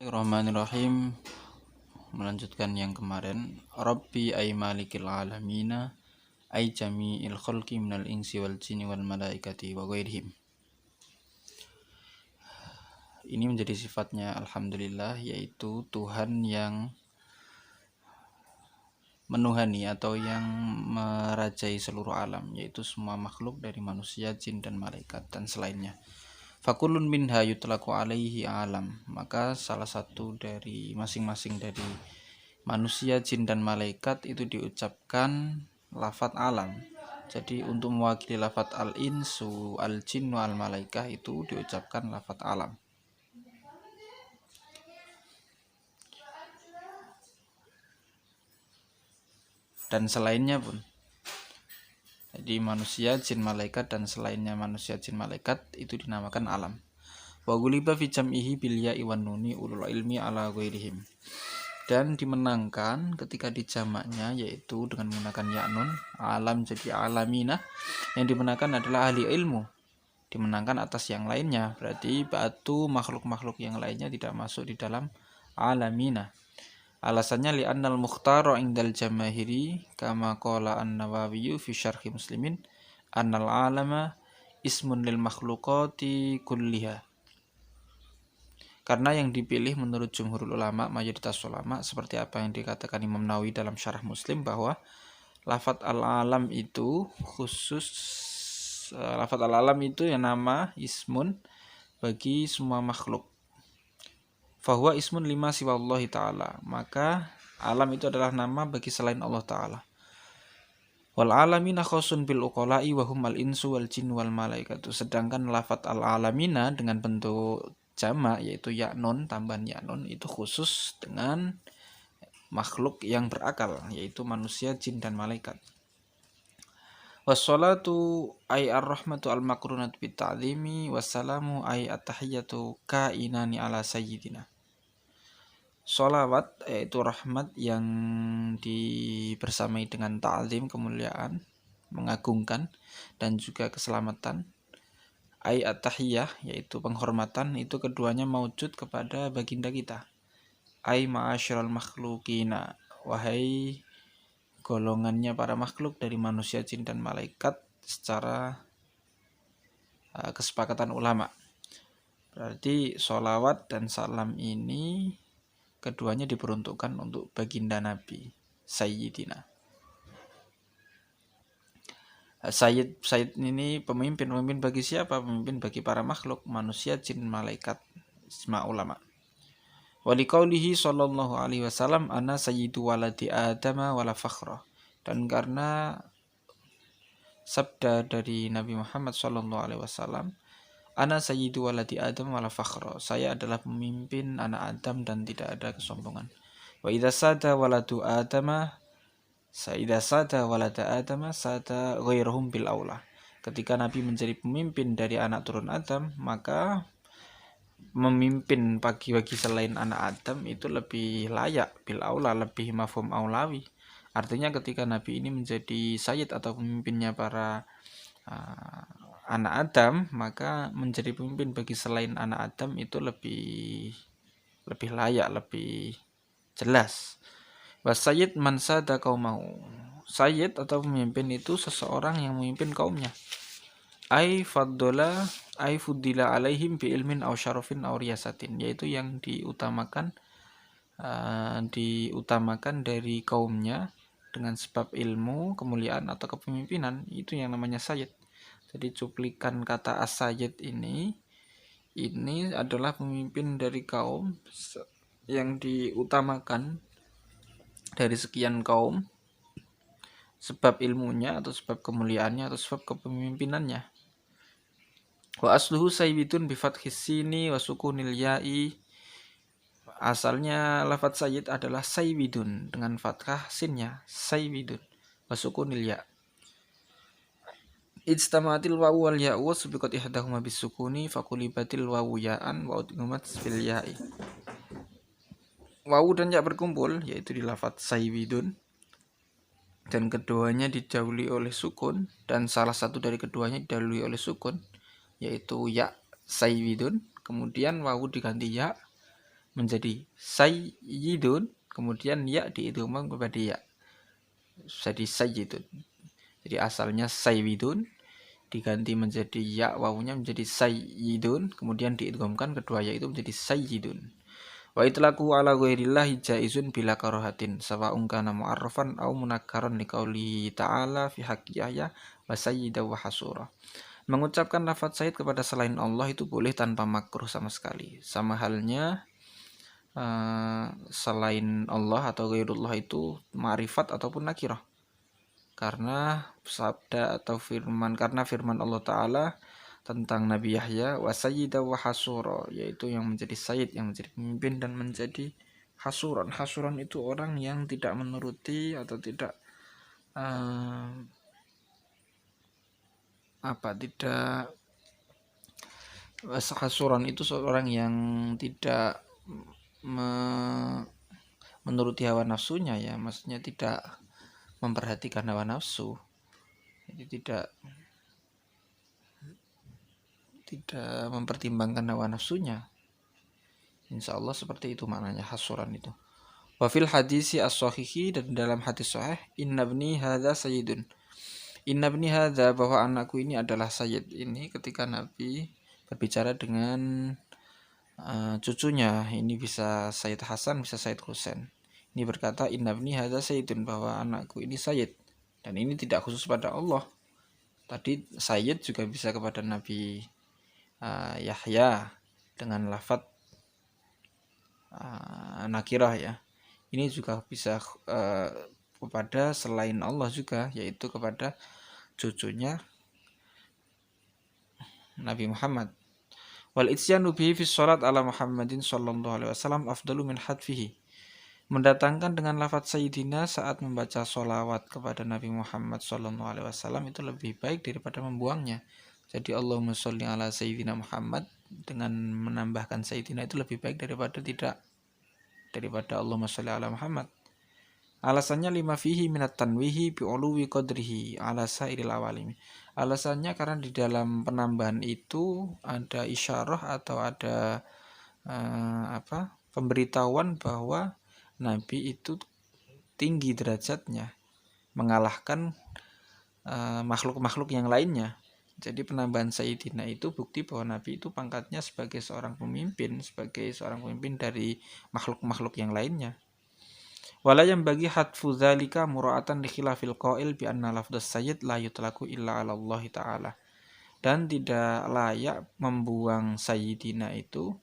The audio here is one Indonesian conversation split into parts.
Bismillahirrahmanirrahim. Melanjutkan yang kemarin, Rabbi ay malikil alamina ay jami'il khalqi minal insi wal jinni wal malaikati wa ghairihim. Ini menjadi sifatnya alhamdulillah, yaitu Tuhan yang menuhani atau yang merajai seluruh alam, yaitu semua makhluk dari manusia, jin dan malaikat dan selainnya. Fakulun minha yutlaku alaihi alam, maka salah satu dari masing-masing dari manusia, jin dan malaikat itu diucapkan lafadz alam. Jadi untuk mewakili lafadz al-insu, al-jinnu, al-malaikah itu diucapkan lafadz alam. Dan selainnya pun. Jadi manusia, jin, malaikat dan selainnya manusia, jin, malaikat itu dinamakan alam. Wa guliba fi jam'ihi bil ya'i wan nuni ulul ilmi ala ghairihim. Dan dimenangkan ketika dijamaknya yaitu dengan menggunakan ya nun, alam jadi alamina. Yang dimenangkan adalah ahli ilmu, dimenangkan atas yang lainnya. Berarti batu makhluk-makhluk yang lainnya tidak masuk di dalam alamina. Alasannya li'annal mukhtara indal jamahiri kama qala an-Nawawi fi syarhi Muslimin annal alama ismun lil makhluqati kulliha. Karena yang dipilih menurut jumhurul ulama, mayoritas ulama, seperti apa yang dikatakan Imam Nawawi dalam syarah Muslim, bahwa lafadz al-alam itu khusus, lafadz al-alam itu yang nama ismun bagi semua makhluk. Fahuwa ismun lima siwallahi ta'ala, maka alam itu adalah nama bagi selain Allah ta'ala. Wal alamina khosun bil uqola'i wahum al insu wal jin wal malaikatu. Sedangkan lafadz al alamina dengan bentuk jamak yaitu ya nun, tambahan ya nun, itu khusus dengan makhluk yang berakal, yaitu manusia, jin dan malaikat. Wassalatu ay ar-rahmatu al-makrunatu bit-ta'zimi wassalamu ay at-tahiyyatu kainani ala sayyidina. Sholawat yaitu rahmat yang dibersamai dengan ta'zim, kemuliaan, mengagungkan, dan juga keselamatan. Ay at-tahiyyah yaitu penghormatan, itu keduanya maujud kepada baginda kita. Ay ma'asyiral makhluqina, wahai golongannya para makhluk dari manusia, jin dan malaikat secara kesepakatan ulama. Berarti sholawat dan salam ini keduanya diperuntukkan untuk baginda Nabi Sayyidina. Sayyid ini pemimpin bagi siapa? Pemimpin bagi para makhluk, manusia, jin, malaikat, ijma' ulama. Wa liqaulihi sallallahu alaihi wasallam ana sayyidu waladi adama wala fakhra. Dan karena sabda dari Nabi Muhammad sallallahu alaihi wasallam, ana sayyidu waladi adam wala fakhra, saya adalah pemimpin anak Adam dan tidak ada kesombongan. Wa idza sada waladu adama walada adama sada ghairuhum bil aula. Ketika Nabi menjadi pemimpin dari anak turun Adam, maka memimpin bagi selain anak Adam itu lebih layak, bil aula, lebih mafhum aulawi. Artinya ketika Nabi ini menjadi sayyid atau pemimpinnya para anak Adam, maka menjadi pemimpin bagi selain anak Adam itu lebih layak, lebih jelas. Wasayyid man sada qaumahu. Sayyid atau pemimpin itu seseorang yang memimpin kaumnya. Ai fuddila alaihim bi ilmin aw syarafin aw riyasatin, yaitu yang diutamakan dari kaumnya dengan sebab ilmu, kemuliaan atau kepemimpinan, itu yang namanya sayyid. Jadi cuplikan kata as-sayyid ini adalah pemimpin dari kaum yang diutamakan dari sekian kaum sebab ilmunya atau sebab kemuliaannya atau sebab kepemimpinannya. Wa asluhu sayyidun bi fathis sini wa sukunil ya'i. Asalnya lafadz sayyid adalah sayyidun dengan fathah sinnya, sayyidun, wa sukunil ya'. Ijtamatil wawu wal ya'u wa subiqat ihdahuma bisukuni faqulibatil wawu ya'an wa udghimat fil ya'i. Wawu dan ya berkumpul yaitu di lafadz sayyidun, dan keduanya didahului oleh sukun, dan salah satu dari keduanya didahului oleh sukun yaitu ya sayyidun, kemudian wawu diganti ya menjadi sayyidun, kemudian ya diidghamkan kepada ya jadi sayyidun. Jadi asalnya sayyidun diganti menjadi ya, wawunya menjadi sayyidun, kemudian diidghamkan kedua ya itu menjadi sayyidun. Wa itlaqu ala ghairillahi jaizun bila karahatin sawa'un kana mu'arrafan aw munakkaran liqauli ta'ala fi haqqi Yahya wa sayyida wa hasura. Mengucapkan lafaz sayyid kepada selain Allah itu boleh tanpa makruh sama sekali. Sama halnya selain Allah atau ghairullah itu ma'rifat ataupun nakirah. Karena sabda atau firman Allah Ta'ala tentang Nabi Yahya wa sayyida wa hasura, yaitu yang menjadi sayyid, yang menjadi pemimpin, dan menjadi hasuran. Hasuran itu orang yang tidak menuruti atau tidak hasuran itu seorang yang tidak menuruti hawa nafsunya, ya, maksudnya tidak memperhatikan hawa nafsu, jadi tidak mempertimbangkan hawa nafsunya. Insya Allah seperti itu maknanya hasuran itu. Wa fil hadisi as-sahihi, dan dalam hadis sahih, inna ibni hadza sayyidun. Inna ibni hadza, bahwa anakku ini adalah sayyid. Ini ketika Nabi berbicara dengan cucunya, ini bisa Sayyid Hasan, bisa Sayyid Husain. Ini berkata inna ibni hadza sayyidun, bahwa anakku ini sayyid. Dan ini tidak khusus pada Allah. Tadi sayyid juga bisa kepada Nabi Yahya dengan lafaz nakirah, ya. Ini juga bisa kepada selain Allah juga, yaitu kepada cucunya Nabi Muhammad. Wal isyanu bihi fi shalat ala Muhammadin sallallahu alaihi wasallam afdalu min hadfihi. Mendatangkan dengan lafaz sayyidina saat membaca sholawat kepada Nabi Muhammad sallallahu alaihi wasallam itu lebih baik daripada membuangnya. Jadi Allahumma sholli ala sayyidina Muhammad dengan menambahkan sayyidina itu lebih baik daripada Allahumma sholli ala Muhammad. Alasannya lima fihi minat tanwihi bi uluwi qadrihi ala sairil awalimi. Alasannya karena di dalam penambahan itu ada isyarah atau ada pemberitahuan bahwa Nabi itu tinggi derajatnya, mengalahkan makhluk-makhluk yang lainnya. Jadi penambahan sayyidina itu bukti bahwa Nabi itu pangkatnya sebagai seorang pemimpin dari makhluk-makhluk yang lainnya. Wala yang bagi hadfu dzalika mura'atan li khilafil qail bi anna lafdz sayyid la yutlaqu illa 'ala Allah Ta'ala. Dan tidak layak membuang sayyidina itu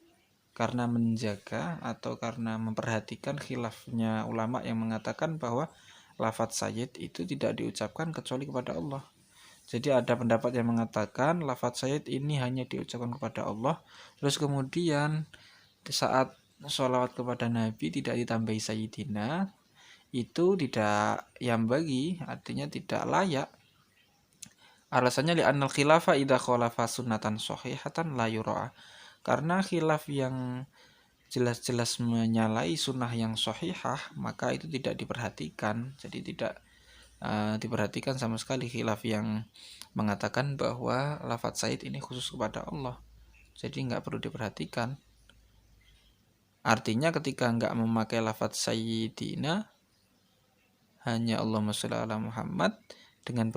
karena menjaga atau karena memperhatikan khilafnya ulama yang mengatakan bahwa lafadz sayyid itu tidak diucapkan kecuali kepada Allah. Jadi ada pendapat yang mengatakan lafadz sayyid ini hanya diucapkan kepada Allah, terus kemudian saat sholawat kepada Nabi tidak ditambahi sayyidina, itu tidak yambagi, artinya tidak layak. Alasannya li'annal khilafa idza khalafa sunnatan sahihatan la yura. Karena khilaf yang jelas-jelas menyalahi sunnah yang sahihah, maka itu tidak diperhatikan. Jadi tidak diperhatikan sama sekali khilaf yang mengatakan bahwa lafadz sayyid ini khusus kepada Allah. Jadi nggak perlu diperhatikan. Artinya ketika nggak memakai lafadz sayyidina, hanya Allahumma sholli ala Muhammad dengan